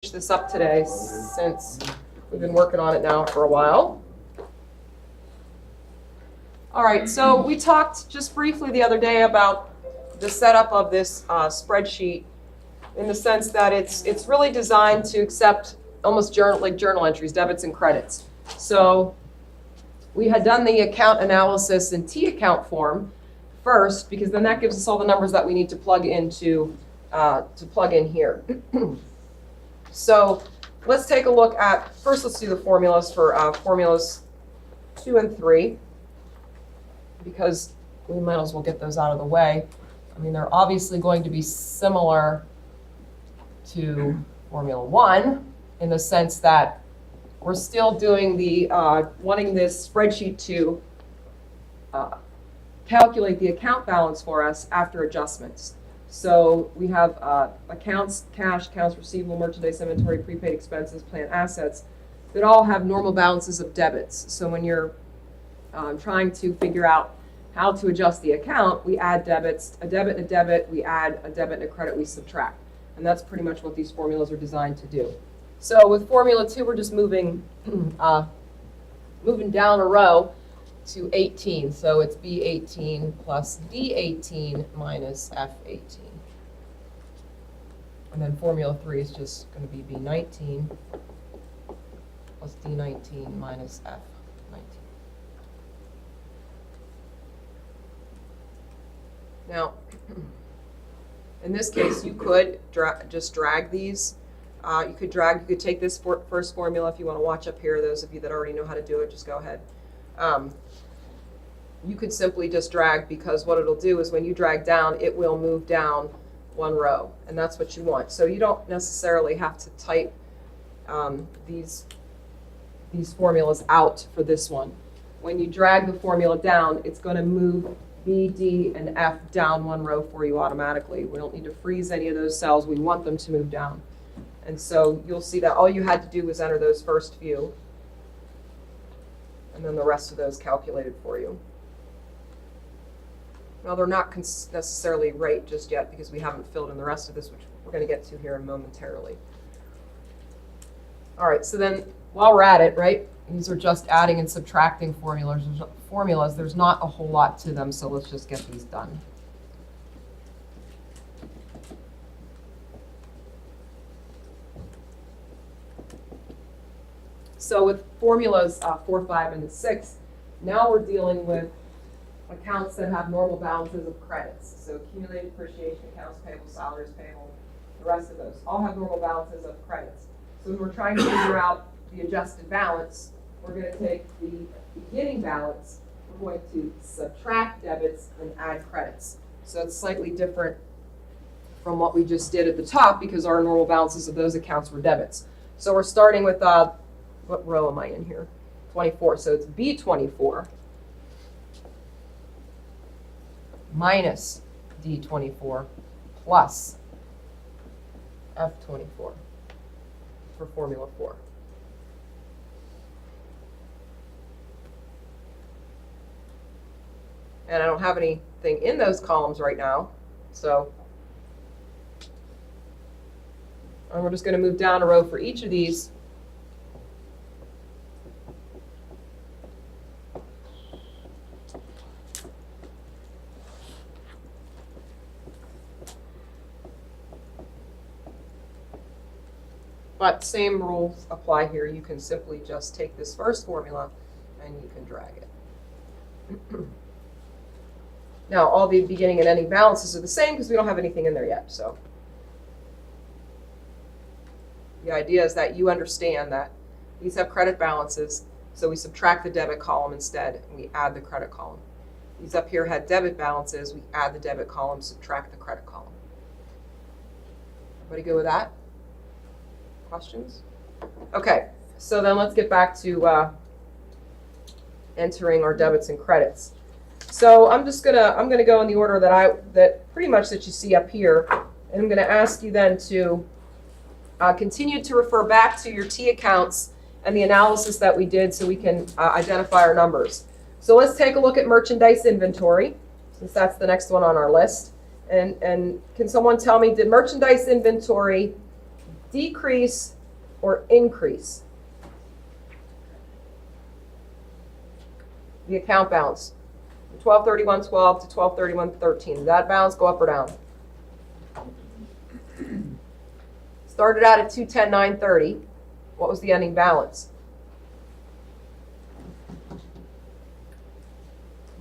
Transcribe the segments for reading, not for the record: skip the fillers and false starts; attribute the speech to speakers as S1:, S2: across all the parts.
S1: this up today since we've been working on it now for a while. All right, so we talked just briefly the other day about the setup of this spreadsheet in the sense that it's really designed to accept almost journal entries, debits and credits. So we had done the account analysis in T account form first, because then that gives us all the numbers that we need to plug into to plug in here. So let's take a look at, first let's do the formulas for formulas 2 and 3, because we might as well get those out of the way. I mean, they're obviously going to be similar to formula 1 in the sense that we're still doing the, wanting this spreadsheet to calculate the account balance for us after adjustments. So we have accounts, cash, accounts receivable, merchandise inventory, prepaid expenses, plant assets that all have normal balances of debits. So when you're trying to figure out how to adjust the account, we add debits, a debit and a debit, we add a debit and a credit, we subtract. And that's pretty much what these formulas are designed to do. So with formula 2, we're just moving down a row to 18. So it's B18 plus D18 minus F18. And then formula 3 is just going to be B19 plus D19 minus F19. Now, in this case, you could just drag these. You could take this first formula if you want to watch up here. Those of you that already know how to do it, just go ahead. You could simply just drag, because what it'll do is when you drag down, it will move down one row, and that's what you want. So you don't necessarily have to type these formulas out for this one. When you drag the formula down, it's going to move B, D, and F down one row for you automatically. We don't need to freeze any of those cells. We want them to move down. And so you'll see that all you had to do was enter those first few, and then the rest of those calculated for you. Now, they're not necessarily right just yet because we haven't filled in the rest of this, which we're going to get to here momentarily. All right, so then while we're at it, right, these are just adding and subtracting formulas. There's not a whole lot to them, so let's just get these done. So with formulas 4, 5, and 6, now we're dealing with accounts that have normal balances of credits. So accumulated depreciation, accounts payable, salaries payable, the rest of those all have normal balances of credits. So when we're trying to figure out the adjusted balance, we're going to take the beginning balance, we're going to subtract debits and add credits. So it's slightly different from what we just did at the top, because our normal balances of those accounts were debits. So we're starting with, what row am I in here? 24. So it's B24 minus D24 plus F24 for formula 4. And I don't have anything in those columns right now, so and we're just going to move down a row for each of these. But same rules apply here. You can simply just take this first formula and you can drag it. Now, all the beginning and ending balances are the same because we don't have anything in there yet. So the idea is that you understand that these have credit balances, so we subtract the debit column instead, and we add the credit column. These up here had debit balances, we add the debit column, subtract the credit column. Everybody good with that? Questions? Okay, so then let's get back to entering our debits and credits. So I'm gonna go in the order that pretty much that you see up here, and I'm gonna ask you then to continue to refer back to your T accounts and the analysis that we did so we can identify our numbers. So let's take a look at merchandise inventory, since that's the next one on our list. And can someone tell me, did merchandise inventory decrease or increase the account balance? 12/31/12 to 12/31/13. Did that balance go up or down? Started out at 210,930. What was the ending balance?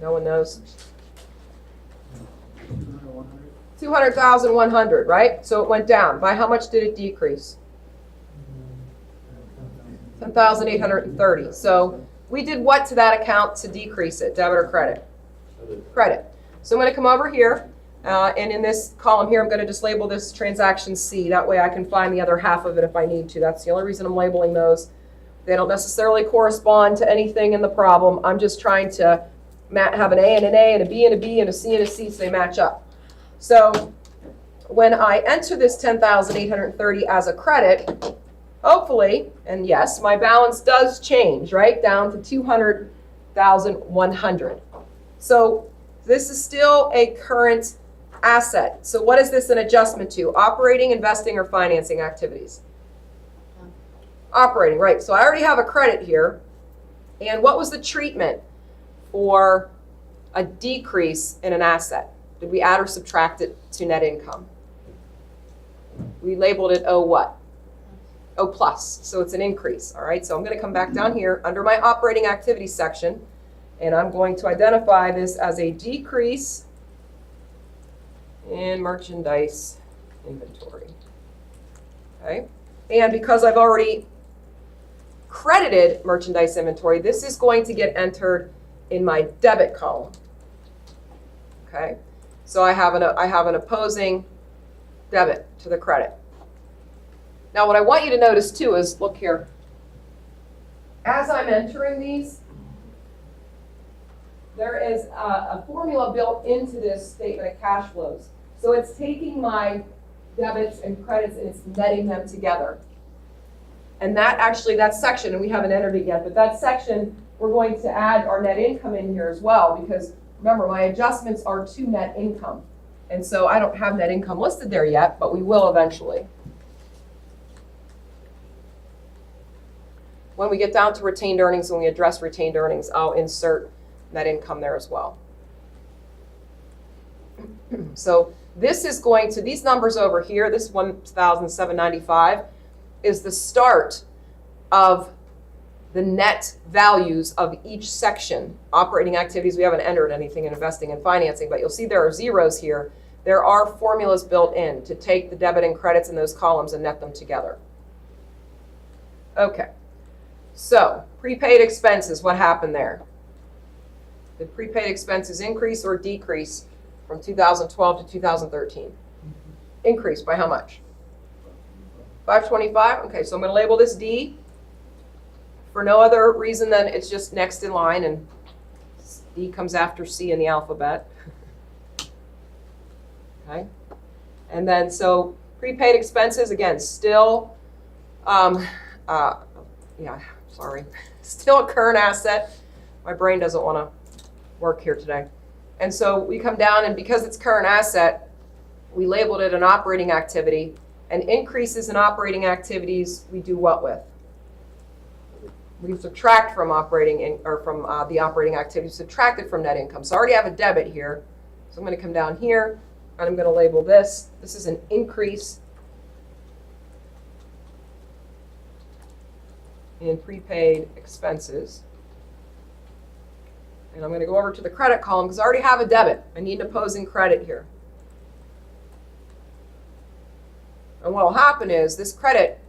S1: No one knows. 200,100, right? So it went down. By how much did it decrease? 10,830. So we did what to that account to decrease it, debit or credit? Credit. So I'm going to come over here, and in this column here, I'm going to just label this transaction C. That way I can find the other half of it if I need to. That's the only reason I'm labeling those. They don't necessarily correspond to anything in the problem. I'm just trying to have an A and an A and a B and a B and a C and a C so they match up. So when I enter this 10,830 as a credit, hopefully, and yes, my balance does change, right, down to 200,100. So this is still a current asset. So what is this an adjustment to? Operating, investing, or financing activities? Operating, right. So I already have a credit here. And what was the treatment for a decrease in an asset? Did we add or subtract it to net income? We labeled it O what? O plus. So it's an increase. All right. So I'm going to come back down here under my operating activities section, and I'm going to identify this as a decrease in merchandise inventory. Okay. And because I've already credited merchandise inventory, this is going to get entered in my debit column. Okay. So I have an opposing debit to the credit. Now what I want you to notice too is, look here, as I'm entering these, there is a formula built into this statement of cash flows. So it's taking my debits and credits and it's netting them together. And that section, and we haven't entered it yet, but that section, we're going to add our net income in here as well, because remember, my adjustments are to net income. And so I don't have net income listed there yet, but we will eventually. When we get down to retained earnings, when we address retained earnings, I'll insert net income there as well. So this is going to, these numbers over here, this 1,795 is the start of the net values of each section. Operating activities, we haven't entered anything in investing and financing, but you'll see there are zeros here. There are formulas built in to take the debit and credits in those columns and net them together. Okay, so prepaid expenses, what happened there? Did prepaid expenses increase or decrease from 2012 to 2013? Increase by how much? 525? Okay, so I'm going to label this D for no other reason than it's just next in line, and D comes after C in the alphabet. Okay, and then so prepaid expenses, again, still, still a current asset. My brain doesn't want to work here today. And so we come down, and because it's current asset, we labeled it an operating activity. And increases in operating activities, we do what with? We subtract from operating the operating activity, subtract it from net income. So I already have a debit here. So I'm going to come down here, and I'm going to label this. This is an increase in prepaid expenses. And I'm going to go over to the credit column because I already have a debit. I need an opposing credit here. And what will happen is this credit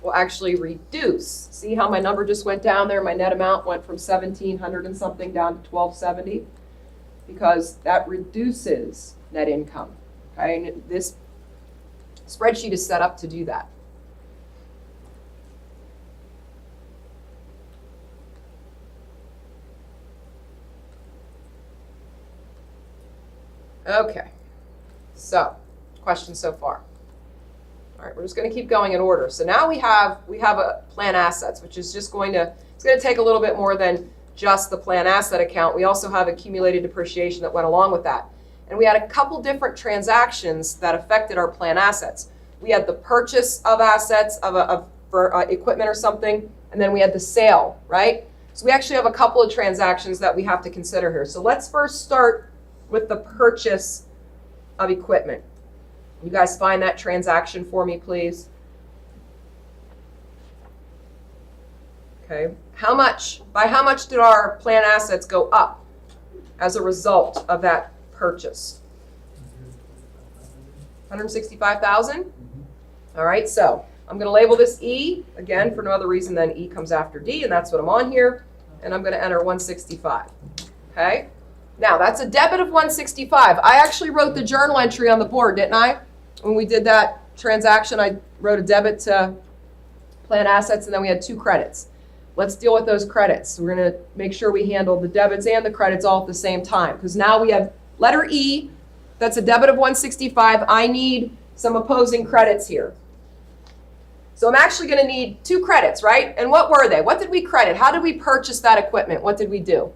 S1: will actually reduce. See how my number just went down there? My net amount went from 1,700 and something down to 1,270 because that reduces net income. Okay, and this spreadsheet is set up to do that. Okay, so questions so far? All right, we're just going to keep going in order. So now we have a plan assets, which is just going to, it's going to take a little bit more than just the plan asset account. We also have accumulated depreciation that went along with that. And we had a couple different transactions that affected our plan assets. we had the purchase of assets for equipment or something, and then we had the sale, right? So we actually have a couple of transactions that we have to consider here. So let's first start with the purchase of equipment. You guys find that transaction for me, please. Okay, by how much did our plan assets go up as a result of that purchase? 165,000? All right, so I'm going to label this E, again, for no other reason than E comes after D, and that's what I'm on here, and I'm going to enter 165. Okay, now that's a debit of 165. I actually wrote the journal entry on the board, didn't I? When we did that transaction, I wrote a debit to plan assets, and then we had 2 credits. Let's deal with those credits. We're going to make sure we handle the debits and the credits all at the same time, because now we have letter E, that's a debit of 165. I need some opposing credits here. So I'm actually going to need 2 credits, right? And what were they? What did we credit? How did we purchase that equipment? What did we do?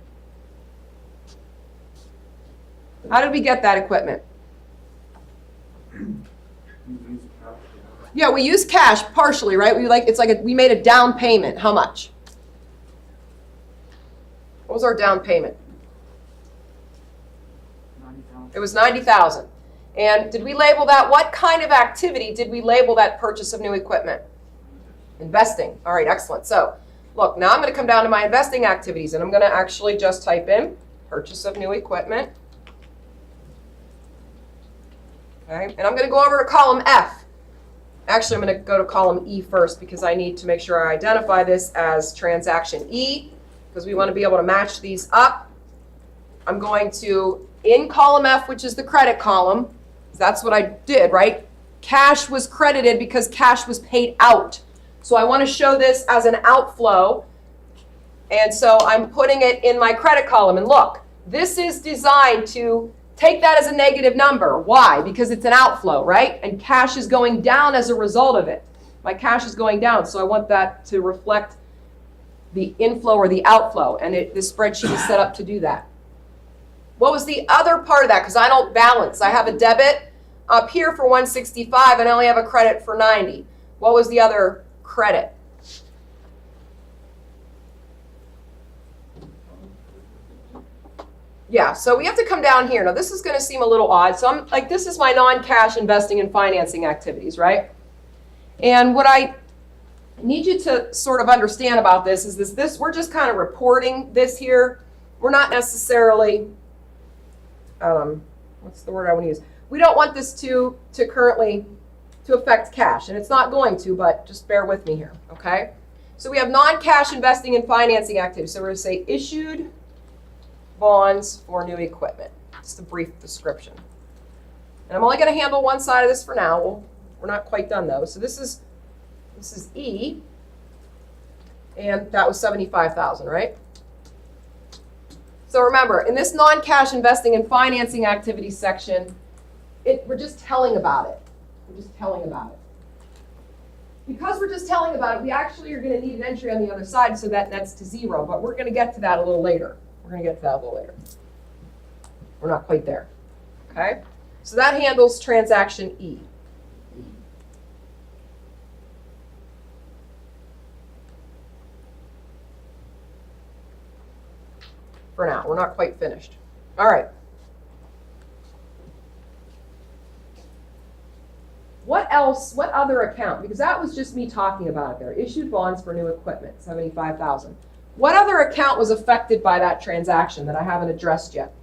S1: How did we get that equipment? Yeah, we used cash partially, right? We made a down payment. How much? What was our down payment?
S2: 90,000.
S1: It was 90,000. And did we label that? What kind of activity did we label that purchase of new equipment? Investing. All right, excellent. So, look, now I'm going to come down to my investing activities, and I'm going to actually just type in purchase of new equipment. Okay, and I'm going to go over to column F. Actually, I'm going to go to column E first because I need to make sure I identify this as transaction E, because we want to be able to match these up. I'm going to, in column F, which is the credit column, that's what I did, right? Cash was credited because cash was paid out. So I want to show this as an outflow. And so I'm putting it in my credit column. And look, this is designed to take that as a negative number. Why? Because it's an outflow, right? And cash is going down as a result of it. My cash is going down. So I want that to reflect the inflow or the outflow. And this spreadsheet is set up to do that. What was the other part of that? Because I don't balance. I have a debit up here for 165 and I only have a credit for 90. What was the other credit? Yeah, so we have to come down here. Now this is going to seem a little odd. So I'm like, this is my non-cash investing and financing activities, right? And what I need you to sort of understand about this is this we're just kind of reporting this here. We're not necessarily what's the word I want to use? We don't want this to currently to affect cash, and it's not going to, but just bear with me here, okay? So we have non-cash investing and financing activities. So we're going to say issued bonds for new equipment. Just a brief description. And I'm only going to handle one side of this for now. We're not quite done though. So this is E, and that was 75,000, right? So remember, in this non-cash investing and financing activities section, we're just telling about it. We're just telling about it. Because we're just telling about it, we actually are going to need an entry on the other side so that nets to 0, but we're going to get to that a little later. We're going to get to that a little later. We're not quite there. Okay? So that handles transaction E. For now, we're not quite finished. All right. What else? What other account? Because that was just me talking about it there. Issued bonds for new equipment, 75,000. What other account was affected by that transaction that I haven't addressed yet?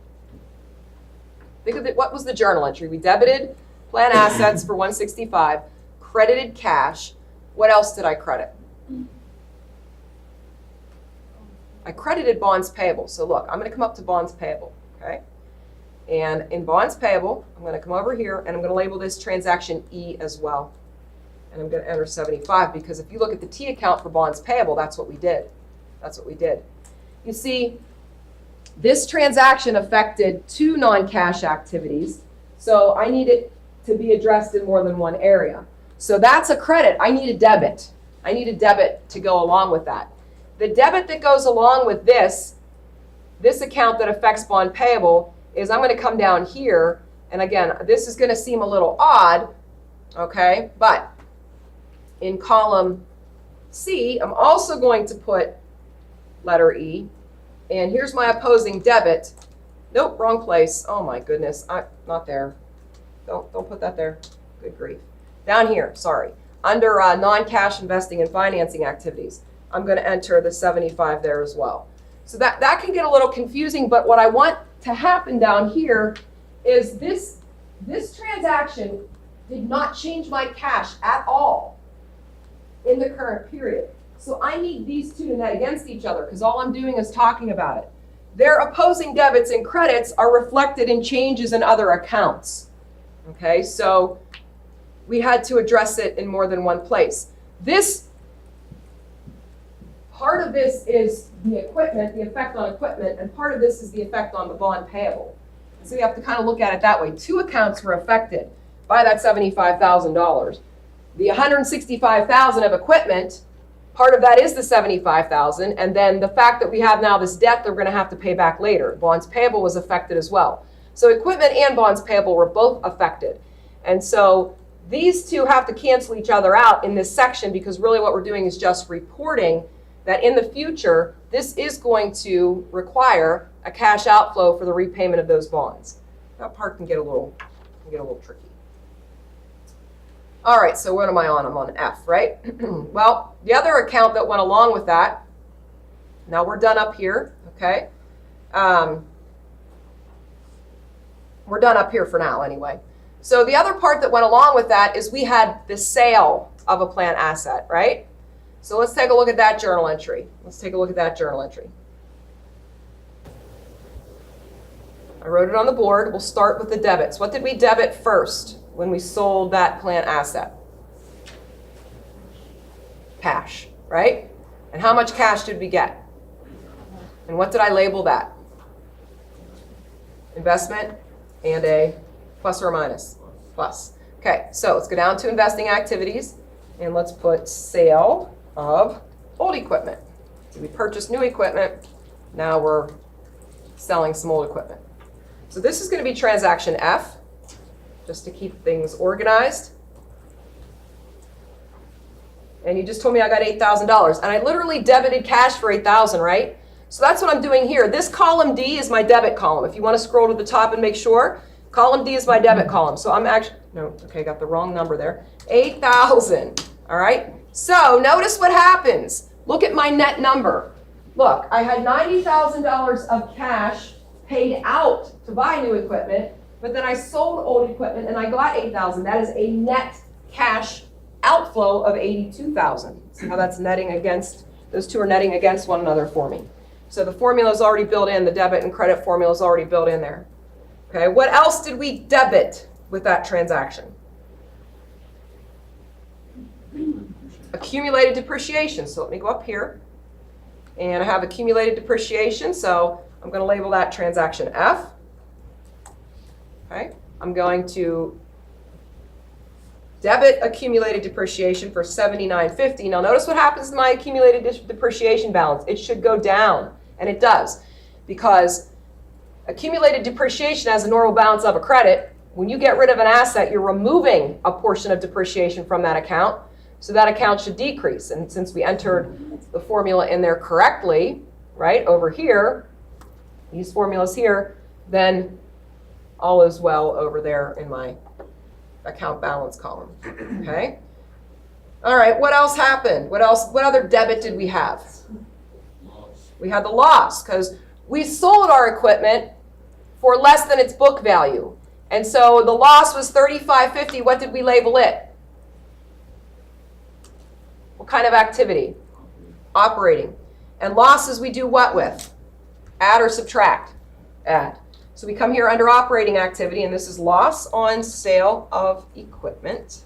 S1: Think of it. What was the journal entry? We debited plan assets for 165, credited cash. What else did I credit? I credited bonds payable. So look, I'm going to come up to bonds payable, okay? And in bonds payable, I'm going to come over here and I'm going to label this transaction E as well. And I'm going to enter 75 because if you look at the T account for bonds payable, that's what we did. That's what we did. You see, this transaction affected 2 non-cash activities. So I need it to be addressed in more than one area. So that's a credit. I need a debit. I need a debit to go along with that. The debit that goes along with this account that affects bond payable is I'm going to come down here. And again, this is going to seem a little odd, Okay, but in column C, I'm also going to put letter E, and here's my opposing debit. Nope, wrong place. Oh my goodness, not there. Don't put that there. Good grief. Down here, sorry. Under non-cash investing and financing activities, I'm going to enter the 75 there as well. So that can get a little confusing, but what I want to happen down here is this transaction did not change my cash at all in the current period. So I need these two to net against each other because all I'm doing is talking about it. Their opposing debits and credits are reflected in changes in other accounts. Okay, so we had to address it in more than one place. Part of this is the equipment, the effect on equipment, and part of this is the effect on the bond payable. So you have to kind of look at it that way. Two accounts were affected by that $75,000. The $165,000 of equipment, part of that is the $75,000, and then the fact that we have now this debt that we're going to have to pay back later. Bonds payable was affected as well. So equipment and bonds payable were both affected. And so these two have to cancel each other out in this section because really what we're doing is just reporting that in the future, this is going to require a cash outflow for the repayment of those bonds. That part can get a little tricky. All right, so what am I on? I'm on F, right? Well, the other account that went along with that, now we're done up here, okay? We're done up here for now anyway. So the other part that went along with that is we had the sale of a plant asset, right? So let's take a look at that journal entry. I wrote it on the board. We'll start with the debits. What did we debit first when we sold that plant asset? Cash, right? And how much cash did we get? And what did I label that? Investment and a plus or minus? Plus. Okay, so let's go down to investing activities and let's put sale of old equipment. So we purchased new equipment. Now we're selling some old equipment. So this is going to be transaction F, just to keep things organized. And you just told me I got $8,000. And I literally debited cash for $8,000, right? So that's what I'm doing here. This column D is my debit column. If you want to scroll to the top and make sure, column D is my debit column. So I'm actually, no, okay, got the wrong number there. 8,000, all right? So notice what happens. Look at my net number. Look, I had $90,000 of cash paid out to buy new equipment, but then I sold old equipment and I got $8,000. That is a net cash outflow of $82,000. See how that's netting against, those two are netting against one another for me. So the formula is already built in, the debit and credit formula is already built in there. Okay, what else did we debit with that transaction? Accumulated depreciation. So let me go up here. And I have accumulated depreciation, so I'm going to label that transaction F. Okay, I'm going to debit accumulated depreciation for $79.50. Now notice what happens to my accumulated depreciation balance. It should go down, and it does, because accumulated depreciation has a normal balance of a credit. When you get rid of an asset, you're removing a portion of depreciation from that account, so that account should decrease. And since we entered the formula in there correctly, right, over here, these formulas here, then all is well over there in my account balance column, okay? All right, what else happened? What other debit did we have? We had the loss, because we sold our equipment for less than its book value. And so the loss was $35.50. What did we label it? What kind of activity? Operating. And losses we do what with? Add or subtract? Add. So we come here under operating activity, and this is loss on sale of equipment.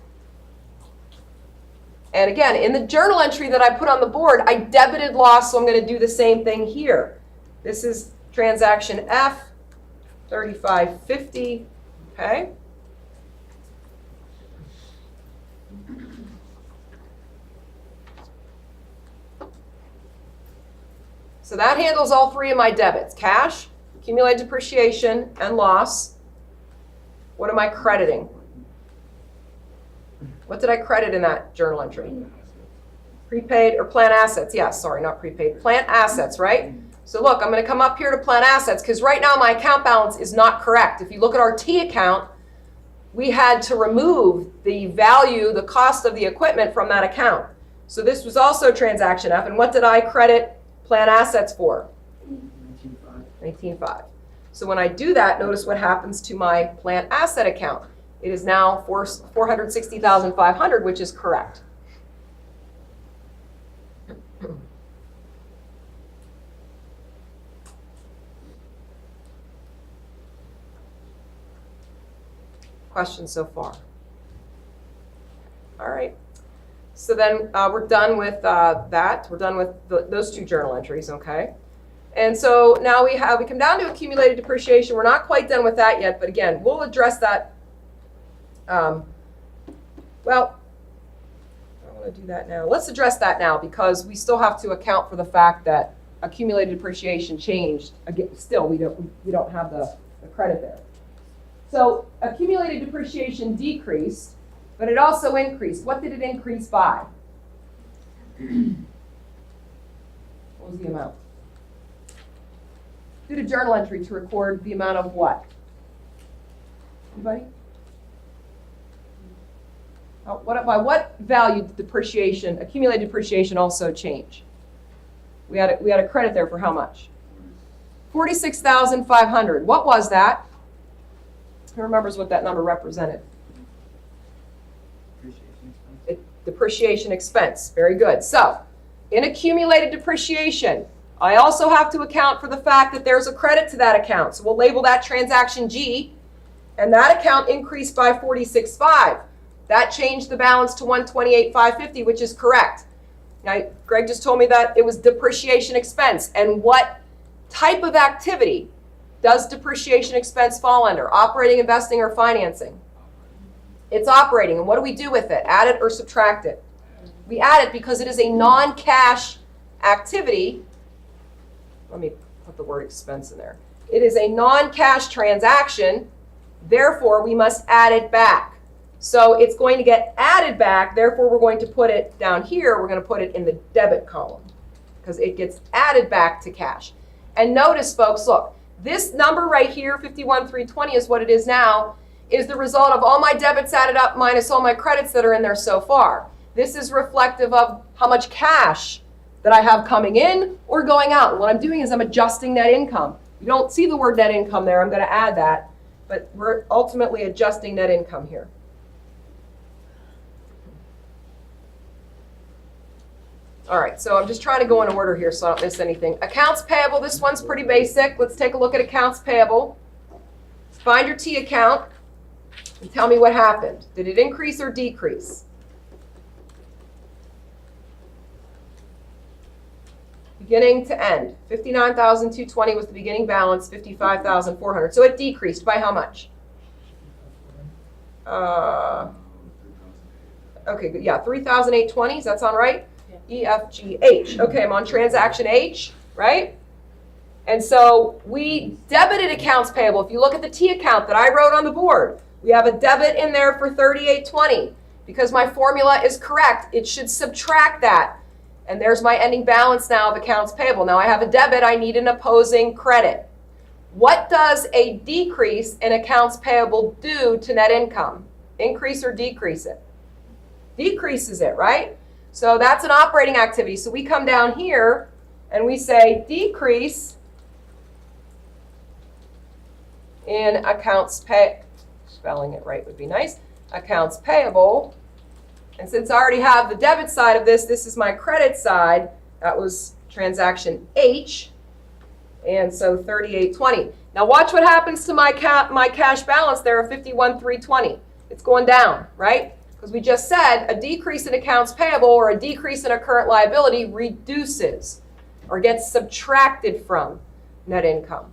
S1: And again, in the journal entry that I put on the board, I debited loss, so I'm going to do the same thing here. This is transaction F, $35.50, okay? So that handles all three of my debits: cash, accumulated depreciation, and loss. What am I crediting? What did I credit in that journal entry? Prepaid or plant assets. Yeah, sorry, not prepaid. Plant assets, right? So look, I'm going to come up here to plant assets because right now my account balance is not correct. If you look at our T account, we had to remove the value, the cost of the equipment from that account. So this was also transaction F. And what did I credit plant assets for? 19.5. So when I do that, notice what happens to my plant asset account. It is now 460,500, which is correct. Questions so far? All right. So then we're done with that. We're done with those two journal entries, okay? And so now we come down to accumulated depreciation. We're not quite done with that yet, but again, we'll address that. Well, I want to do that now. Let's address that now because we still have to account for the fact that accumulated depreciation changed. Again, still, we don't have the credit there. So accumulated depreciation decreased, but it also increased. What did it increase by? What was the amount? Did a journal entry to record the amount of what? Anybody? By what value did depreciation, accumulated depreciation, also change? We had a credit there for how much? 46,500. What was that? Who remembers what that number represented? Depreciation expense. Very good. So, in accumulated depreciation, I also have to account for the fact that there's a credit to that account. So we'll label that transaction G, and that account increased by 46.5. That changed the balance to 128,550, which is correct. Now, Greg just told me that it was depreciation expense. And what type of activity does depreciation expense fall under? Operating, investing, or financing? It's operating. And what do we do with it? Add it or subtract it? We add it because it is a non-cash activity. Let me put the word expense in there. It is a non-cash transaction. Therefore, we must add it back. So it's going to get added back. Therefore, we're going to put it down here. We're going to put it in the debit column because it gets added back to cash. And notice, folks, look, this number right here, 51,320, is what it is now, is the result of all my debits added up minus all my credits that are in there so far. This is reflective of how much cash that I have coming in or going out. And what I'm doing is I'm adjusting net income. You don't see the word net income there. I'm going to add that. But we're ultimately adjusting net income here. All right, so I'm just trying to go in order here so I don't miss anything. Accounts payable, this one's pretty basic. Let's take a look at accounts payable. Find your T account and tell me what happened. Did it increase or decrease? Beginning to end. 59,220 was the beginning balance, 55,400. So it decreased by how much? Okay, good. Yeah, 3,820. Does that sound right? E, F, G, H. Okay, I'm on transaction H, right? And so we debited accounts payable. If you look at the T account that I wrote on the board, we have a debit in there for 3,820. Because my formula is correct, it should subtract that. And there's my ending balance now of accounts payable. Now I have a debit, I need an opposing credit. What does a decrease in accounts payable do to net income? Increase or decrease it? Decreases it, right? So that's an operating activity. So we come down here and we say decrease in accounts pay. Spelling it right would be nice. Accounts payable. And since I already have the debit side of this, this is my credit side. That was transaction H. And so 3,820. Now watch what happens to my cash balance there of 51,320. It's going down, right? Because we just said a decrease in accounts payable or a decrease in a current liability reduces or gets subtracted from net income.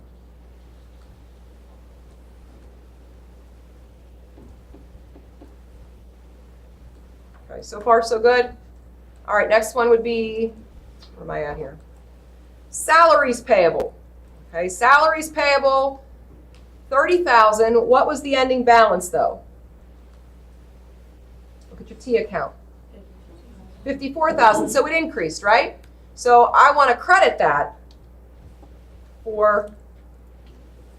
S1: Okay, so far so good. All right, next one would be, where am I at here? Salaries payable. Okay, salaries payable, 30,000. What was the ending balance though? Look at What's your T account? 54,000, so it increased, right? So I want to credit that for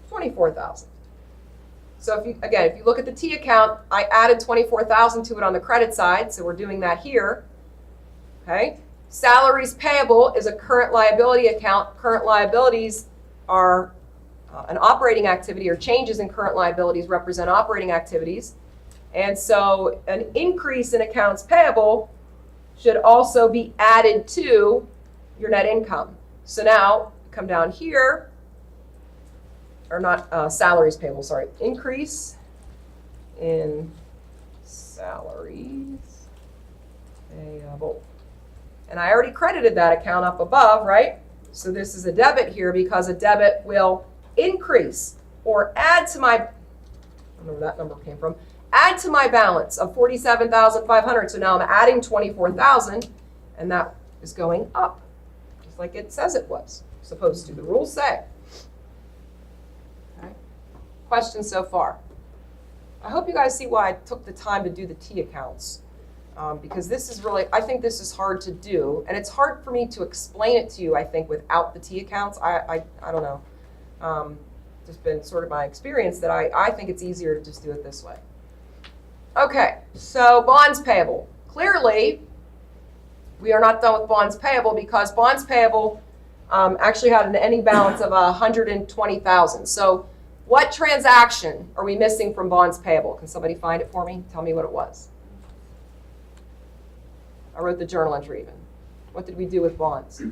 S1: 24,000. So if you look at the T account, I added 24,000 to it on the credit side, so we're doing that here. Okay. Salaries payable is a current liability account. Current liabilities are an operating activity, or changes in current liabilities represent operating activities. And so an increase in accounts payable should also be added to your net income. So now come down here, or not salaries payable, sorry, increase in salaries payable. And I already credited that account up above, right? So this is a debit here because a debit will increase or add to my, I don't know where that number came from, add to my balance of 47,500. So now I'm adding 24,000, and that is going up, just like it says it was supposed to. The rules say. Okay. Questions so far? I hope you guys see why I took the time to do the T accounts. Because this is really, I think this is hard to do, and it's hard for me to explain it to you, I think, without the T accounts. I don't know. Just been sort of my experience that I think it's easier to just do it this way. Okay, so bonds payable. Clearly, we are not done with bonds payable because bonds payable actually had an ending balance of 120,000. So what transaction are we missing from bonds payable? Can somebody find it for me? Tell me what it was. I wrote the journal entry even. What did we do with bonds?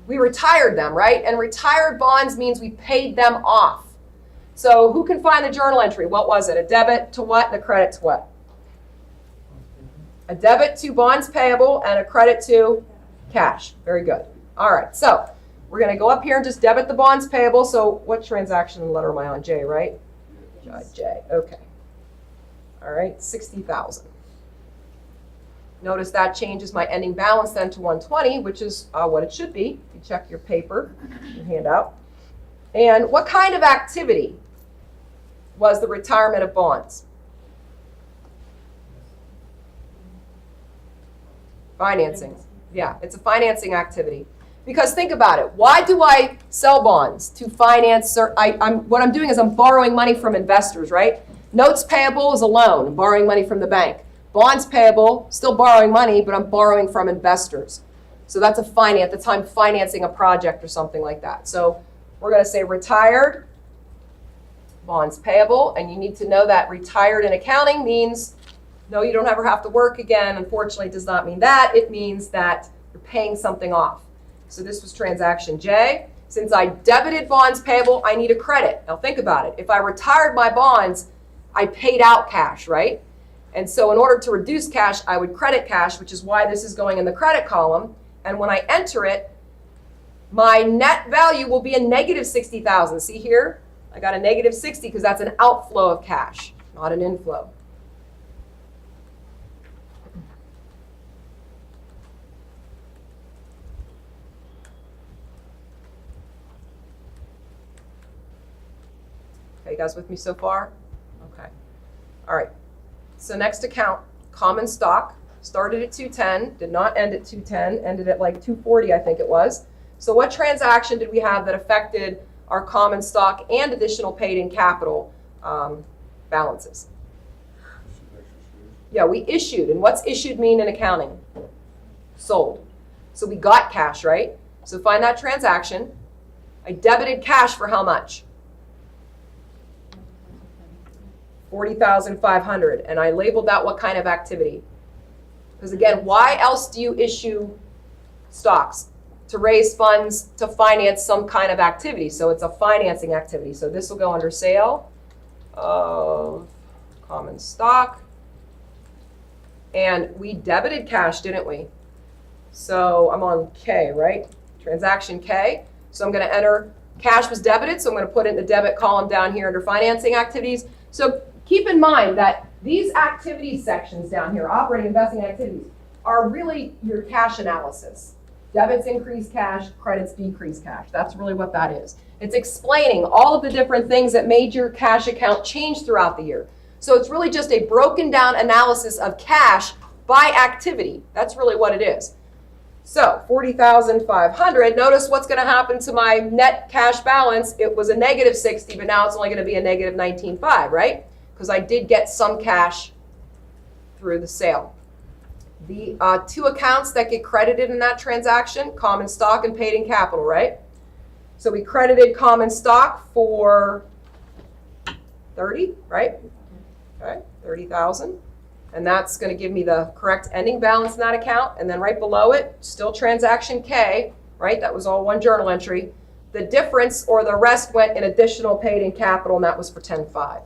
S1: We retired them, right? And retired bonds means we paid them off. So who can find the journal entry? What was it? A debit to what and a credit to what? A debit to bonds payable and a credit to cash. Very good. All right, so we're going to go up here and just debit the bonds payable. So what transaction letter am I on? J, right? J. Okay. All right, 60,000. Notice that changes my ending balance then to 120, which is what it should be. You check your paper, your handout. And what kind of activity was the retirement of bonds? Financing. Yeah, it's a financing activity. Because think about it. Why do I sell bonds? To finance, what I'm doing is I'm borrowing money from investors, right? Notes payable is a loan, borrowing money from the bank. Bonds payable, still borrowing money, but I'm borrowing from investors. So that's a finance, that's how I'm financing a project or something like that. So we're going to say retired, bonds payable, and you need to know that retired in accounting means no, you don't ever have to work again. Unfortunately, it does not mean that. It means that you're paying something off. So this was transaction J. Since I debited bonds payable, I need a credit. Now think about it. If I retired my bonds, I paid out cash, right? And so in order to reduce cash, I would credit cash, which is why this is going in the credit column. And when I enter it, my net value will be a negative 60,000. See here? I got a negative 60 because that's an outflow of cash, not an inflow. Okay, you guys with me so far? Okay. All right. So next account, common stock, started at 210, did not end at 210, ended at like 240, I think it was. So what transaction did we have that affected our common stock and additional paid in capital balances? Yeah, we issued. And what's issued mean in accounting? Sold. So we got cash, right? So find that transaction. I debited cash for how much? 40,500, and I labeled that what kind of activity? Because again, why else do you issue stocks? To raise funds to finance some kind of activity. So it's a financing activity. So this will go under sale of common stock. And we debited cash, didn't we? So I'm on K, right? Transaction K. So I'm going to enter cash was debited, so I'm going to put it in the debit column down here under financing activities. So keep in mind that these activities sections down here, operating investing activities, are really your cash analysis. Debits increase cash, credits decrease cash. That's really what that is. It's explaining all of the different things that made your cash account change throughout the year. So it's really just a broken down analysis of cash by activity. That's really what it is. So 40,500, notice what's going to happen to my net cash balance. It was a negative 60, but now it's only going to be a negative 19.5, right? Because I did get some cash through the sale. The two accounts that get credited in that transaction, common stock and paid in capital, right? So we credited common stock for 30, right? Okay, 30,000. And that's going to give me the correct ending balance in that account. And then right below it, still transaction K, right? That was all one journal entry. The difference or the rest went in additional paid in capital, and that was for 10.5.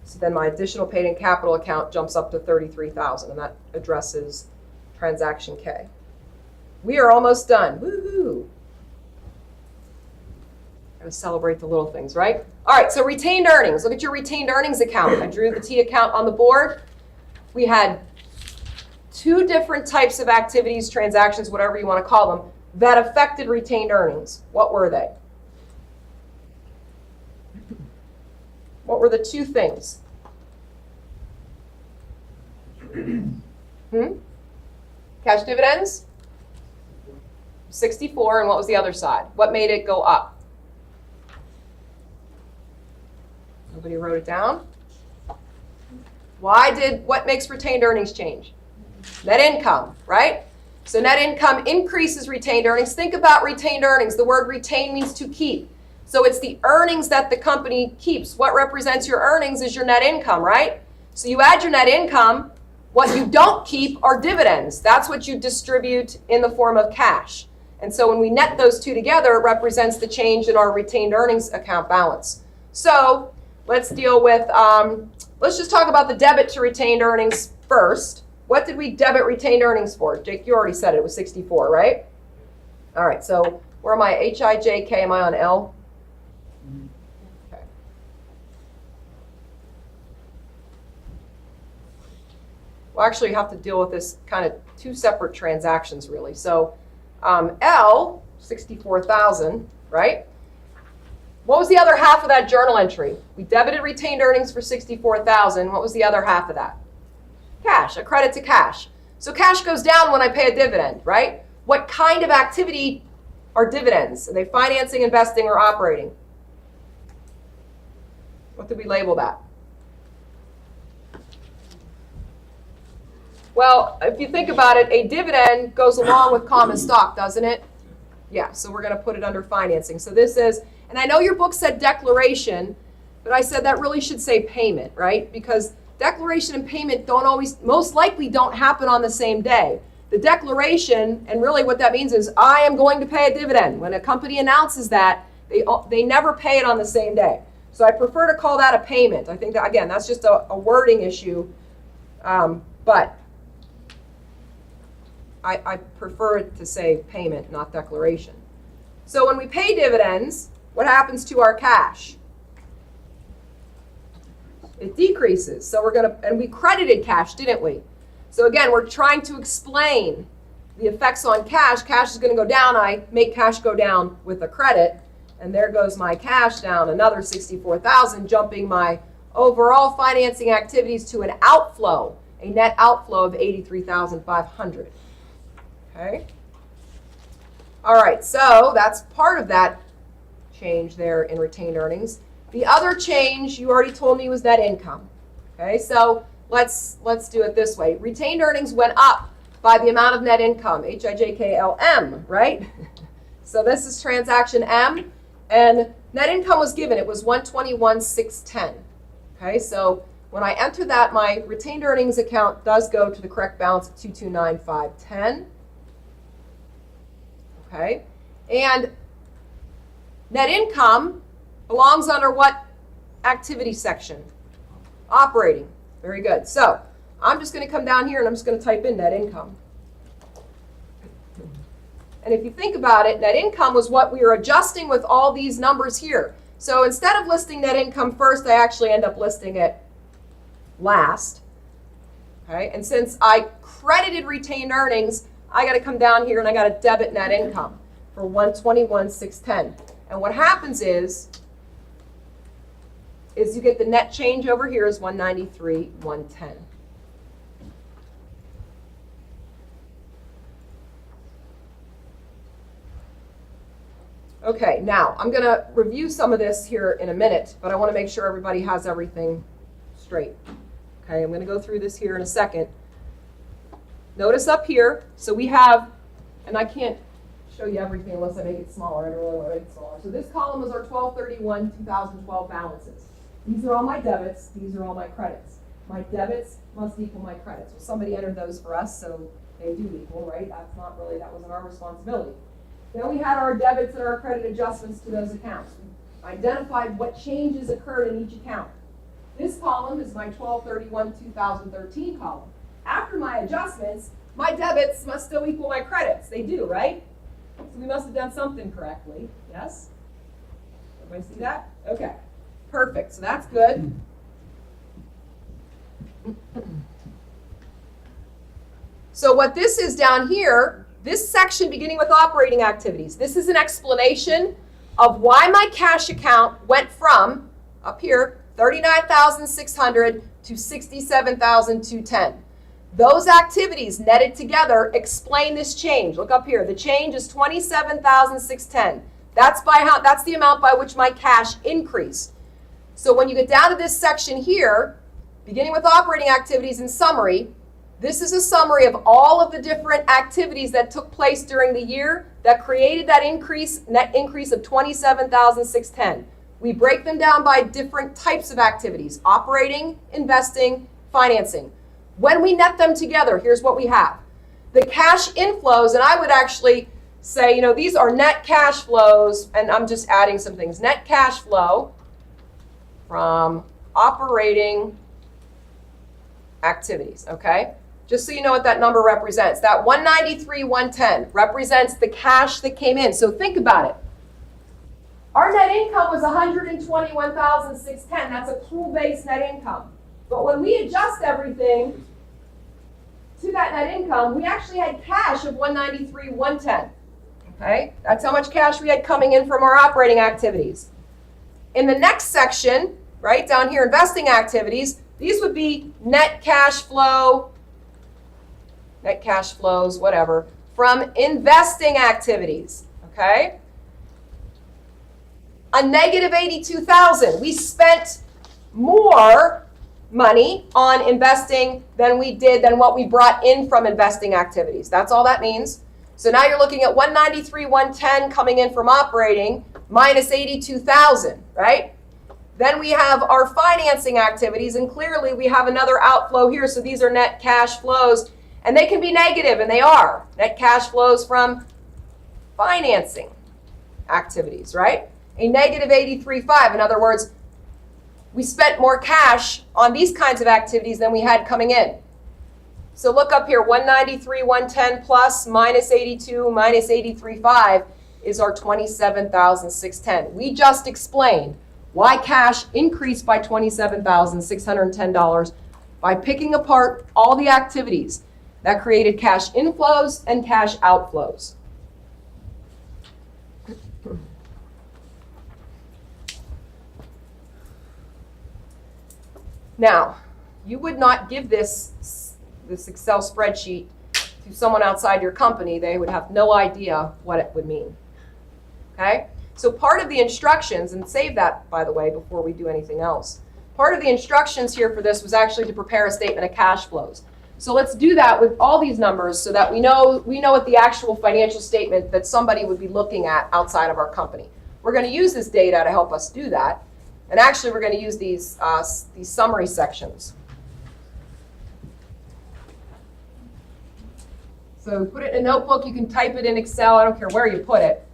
S1: So then my additional paid in capital account jumps up to 33,000, and that addresses transaction K. We are almost done. Woohoo! Gotta celebrate the little things, right? All right, so retained earnings. Look at your retained earnings account. I drew the T account on the board. We had two different types of activities, transactions, whatever you want to call them, that affected retained earnings. What were they? What were the two things? Cash dividends? 64, and what was the other side? What made it go up? Nobody wrote it down. What makes retained earnings change? Net income, right? So net income increases retained earnings. Think about retained earnings. The word retain means to keep. So it's the earnings that the company keeps. What represents your earnings is your net income, right? So you add your net income. What you don't keep are dividends. That's what you distribute in the form of cash. And so when we net those two together, it represents the change in our retained earnings account balance. So let's deal with, let's just talk about the debit to retained earnings first. What did we debit retained earnings for? Jake, you already said it was 64, right? All right, so where am I? H-I-J-K, am I on L? Okay. Well, actually, you have to deal with this kind of two separate transactions, really. So L, 64,000, right? What was the other half of that journal entry? We debited retained earnings for 64,000. What was the other half of that? Cash, a credit to cash. So cash goes down when I pay a dividend, right? What kind of activity are dividends? Are they financing, investing, or operating? What did we label that? Well, if you think about it, a dividend goes along with common stock, doesn't it? Yeah, so we're going to put it under financing. So this is, and I know your book said declaration, but I said that really should say payment, right? Because declaration and payment don't always, most likely don't happen on the same day. The declaration, and really what that means is I am going to pay a dividend. When a company announces that, they never pay it on the same day. So I prefer to call that a payment. I think that, again, that's just a wording issue, but I prefer it to say payment, not declaration. So when we pay dividends, what happens to our cash? It decreases. So we're going to, and we credited cash, didn't we? So again, we're trying to explain the effects on cash. Cash is going to go down. I make cash go down with a credit. And there goes my cash down, another 64,000, jumping my overall financing activities to an outflow, a net outflow of 83,500. Okay. All right, so that's part of that change there in retained earnings. The other change you already told me was net income. Okay, so let's do it this way. Retained earnings went up by the amount of net income, H-I-J-K-L-M, right? So this is transaction M, and net income was given. It was 121,610. Okay, so when I enter that, my retained earnings account does go to the correct balance of 229,510. Okay, and net income belongs under what activity section? Operating. Very good. So I'm just going to come down here and I'm just going to type in net income. And if you think about it, net income was what we were adjusting with all these numbers here. So instead of listing net income first, I actually end up listing it last. Okay, and since I credited retained earnings, I got to come down here and I got to debit net income for 121,610. And what happens is is you get the net change over here is 193, 110. Okay, now I'm going to review some of this here in a minute, but I want to make sure everybody has everything straight. Okay, I'm going to go through this here in a second. Notice up here, so we have, and I can't show you everything unless I make it smaller. I don't really want to make it smaller. So this column is our 12/31/2012 balances. These are all my debits. These are all my credits. My debits must equal my credits. Well, somebody entered those for us, so they do equal, right? That's not really, that wasn't our responsibility. Then we had our debits and our credit adjustments to those accounts. We identified what changes occurred in each account. This column is my 12/31/2013 column. After my adjustments, my debits must still equal my credits. They do, right? So we must have done something correctly. Yes? Everybody see that? Okay. Perfect. So that's good. So what this is down here, this section beginning with operating activities, this is an explanation of why my cash account went from, up here, $39,600 to $67,210. Those activities netted together explain this change. Look up here. The change is $27,610. That's the amount by which my cash increased. So when you get down to this section here, beginning with operating activities in summary, this is a summary of all of the different activities that took place during the year that created that net increase of $27,610. We break them down by different types of activities: operating, investing, financing. When we net them together, here's what we have. The cash inflows, and I would actually say, these are net cash flows, and I'm just adding some things. Net cash flow from operating activities, okay? Just so you know what that number represents. That 193, 110 represents the cash that came in. So think about it. Our net income was $121,610. That's accrual-based net income. But when we adjust everything to that net income, we actually had cash of $193, $110. Okay? That's how much cash we had coming in from our operating activities. In the next section, right down here, investing activities, these would be net cash flows, whatever, from investing activities. Okay? A negative $82,000. We spent more money on investing than what we brought in from investing activities. That's all that means. So now you're looking at 193, 110 coming in from operating minus 82,000, right? Then we have our financing activities, and clearly we have another outflow here. So these are net cash flows, and they can be negative, and they are. Net cash flows from financing activities, right? A negative 83.5. In other words, we spent more cash on these kinds of activities than we had coming in. So look up here, 193, 110 plus minus 82 minus 83.5 is our 27,610. We just explained why cash increased by $27,610 by picking apart all the activities that created cash inflows and cash outflows. Now, you would not give this Excel spreadsheet to someone outside your company. They would have no idea what it would mean. Okay? So part of the instructions, and save that, by the way, before we do anything else. Part of the instructions here for this was actually to prepare a statement of cash flows. So let's do that with all these numbers so that we know what the actual financial statement that somebody would be looking at outside of our company. We're going to use this data to help us do that. And actually, we're going to use these summary sections. So put it in a notebook. You can type it in Excel. I don't care where you put it.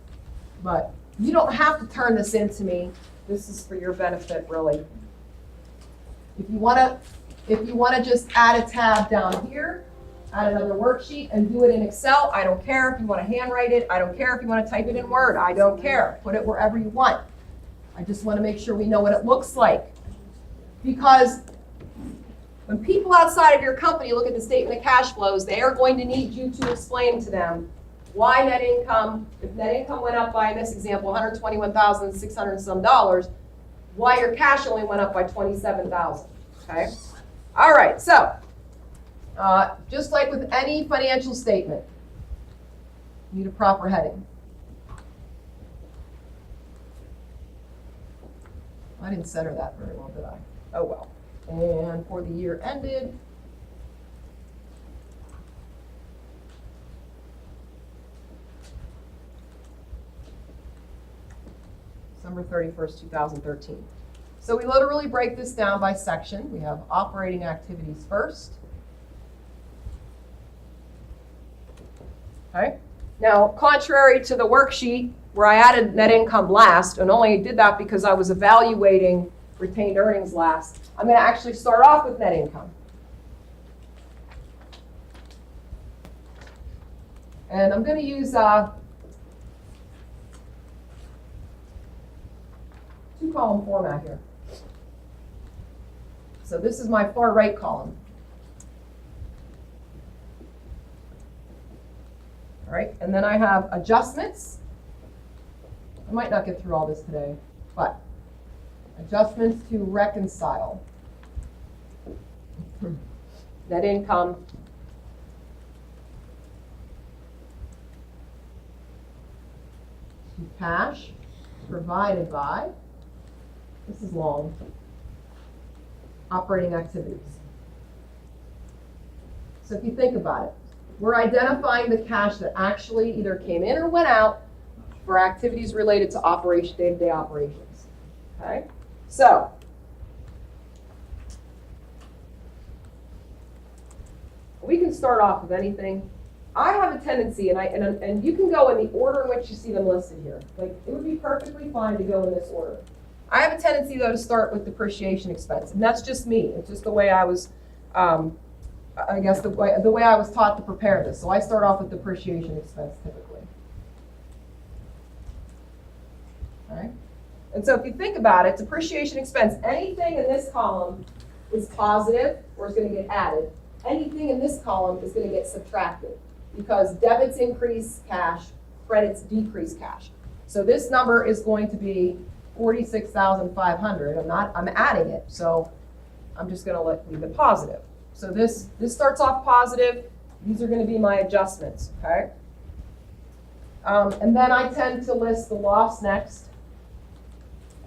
S1: But you don't have to turn this in to me. This is for your benefit, really. If you want to just add a tab down here, add another worksheet, and do it in Excel, I don't care. If you want to handwrite it, I don't care. If you want to type it in Word, I don't care. Put it wherever you want. I just want to make sure we know what it looks like. Because when people outside of your company look at the statement of cash flows, they are going to need you to explain to them why net income, if net income went up by, in this example, $121,600 and some dollars, why your cash only went up by 27,000. Okay? All right, so just like with any financial statement, you need a proper heading. I didn't center that very well, did I? Oh well. And for the year ended, December 31st, 2013. So we literally break this down by section. We have operating activities first. Okay. Now, contrary to the worksheet where I added net income last, and only did that because I was evaluating retained earnings last, I'm going to actually start off with net income. And I'm going to use two-column format here. So this is my far right column. All right, and then I have adjustments. I might not get through all this today, but adjustments to reconcile net income to cash provided by, this is long, operating activities. So if you think about it, we're identifying the cash that actually either came in or went out for activities related to day-to-day operations. Okay? So, we can start off with anything. I have a tendency, and you can go in the order in which you see them listed here. Like, it would be perfectly fine to go in this order. I have a tendency, though, to start with depreciation expense, and that's just me. It's just the way I was, I guess, the way I was taught to prepare this. So I start off with depreciation expense typically. All right? And so if you think about it, depreciation expense, anything in this column is positive or is going to get added. Anything in this column is going to get subtracted because debits increase cash, credits decrease cash. So this number is going to be 46,500. I'm adding it, so I'm just going to leave it positive. So this starts off positive. These are going to be my adjustments, okay? And then I tend to list the loss next.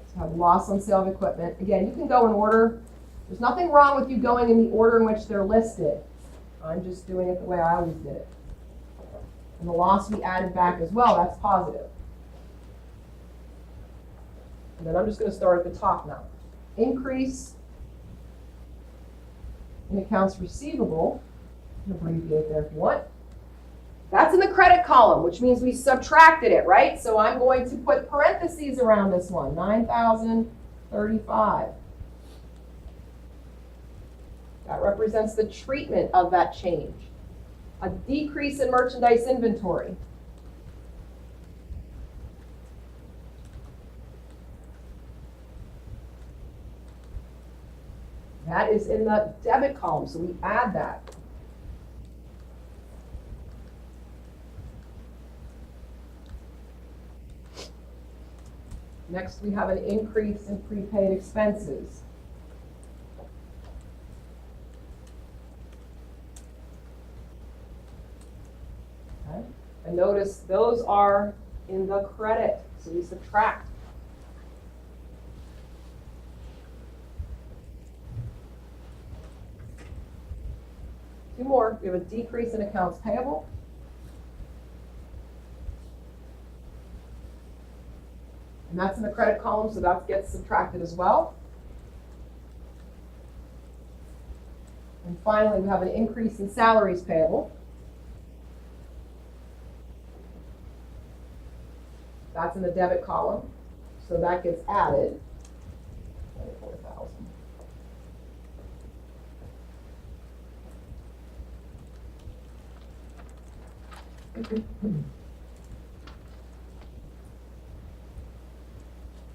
S1: So I have loss on sale of equipment. Again, you can go in order. There's nothing wrong with you going in the order in which they're listed. I'm just doing it the way I always did it. And the loss we added back as well, that's positive. And then I'm just going to start at the top now. Increase in accounts receivable, you can abbreviate there if you want. That's in the credit column, which means we subtracted it, right? So I'm going to put parentheses around this one, 9,035. That represents the treatment of that change. A decrease in merchandise inventory. That is in the debit column, so we add that. Next, we have an increase in prepaid expenses. Okay. And notice those are in the credit, so we subtract. Two more. We have a decrease in accounts payable. And that's in the credit column, so that gets subtracted as well. And finally, we have an increase in salaries payable. That's in the debit column, so that gets added. 24,000.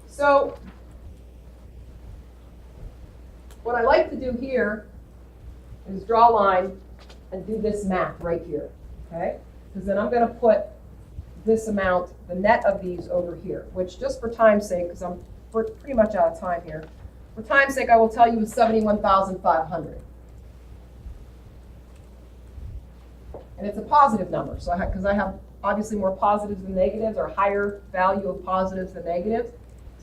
S1: So what I like to do here is draw a line and do this math right here, okay? Because then I'm going to put this amount, the net of these over here, which just for time's sake, because I'm we're pretty much out of time here. For time's sake, I will tell you it's 71,500. And it's a positive number, so because I have obviously more positives than negatives, or higher value of positives than negatives.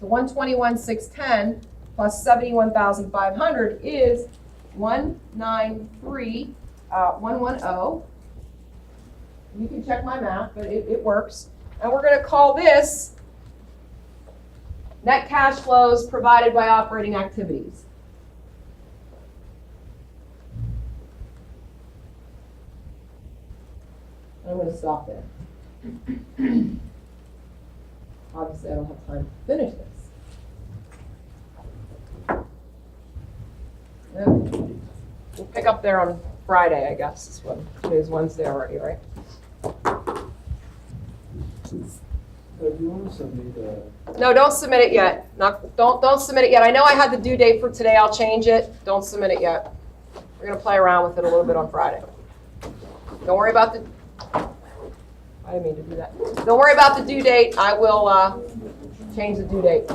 S1: So 121,610 plus 71,500 is 193,110. You can check my math, but it works. And we're going to call this net cash flows provided by operating activities. I'm going to stop there. Obviously, I don't have time to finish this. Okay. We'll pick up there on Friday, I guess. Is what today's Wednesday already, right?
S2: Do you want to submit
S1: No, don't submit it yet. Don't submit it yet. I know I had the due date for today. I'll change it. Don't submit it yet. We're gonna play around with it a little bit on Friday. Don't worry about the. I didn't mean to do that. Don't worry about the due date. I will change the due date.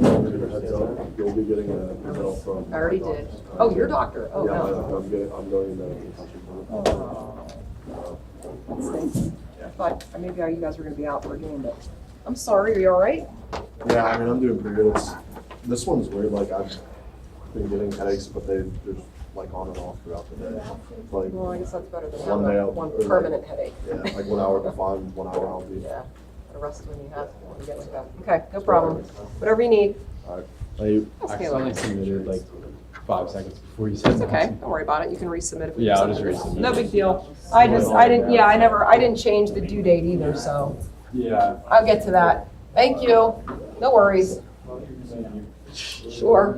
S2: You'll be getting an email from.
S1: I already did. Oh, your doctor. Oh,
S2: Yeah,
S1: no.
S2: I'm going to
S1: That stinks. I thought maybe you guys were going to be out for a game, but I'm sorry. Are you all right?
S2: Yeah, I mean, I'm doing pretty good. This one's weird, like I've been getting headaches, but they're like on and off throughout the day. Like,
S1: Well, I guess that's better than
S2: One
S1: having
S2: day
S1: a
S2: I'll-
S1: one
S2: or like-
S1: permanent headache.
S2: yeah, like 1 hour to 5, 1 hour I'll be.
S1: Yeah, the rest when you have when you get like that. Okay, no problem. Whatever you need.
S2: Alright.
S3: I
S1: That's
S3: accidentally submitted like 5 seconds before you said
S1: It's
S3: that.
S1: okay. Don't worry about it. You can resubmit if you
S3: Yeah, I'll
S1: need
S3: just
S1: something.
S3: resubmit.
S1: No big deal. I didn't change the due date either, so
S3: Yeah.
S1: I'll get to that. Thank you. No worries. Sure.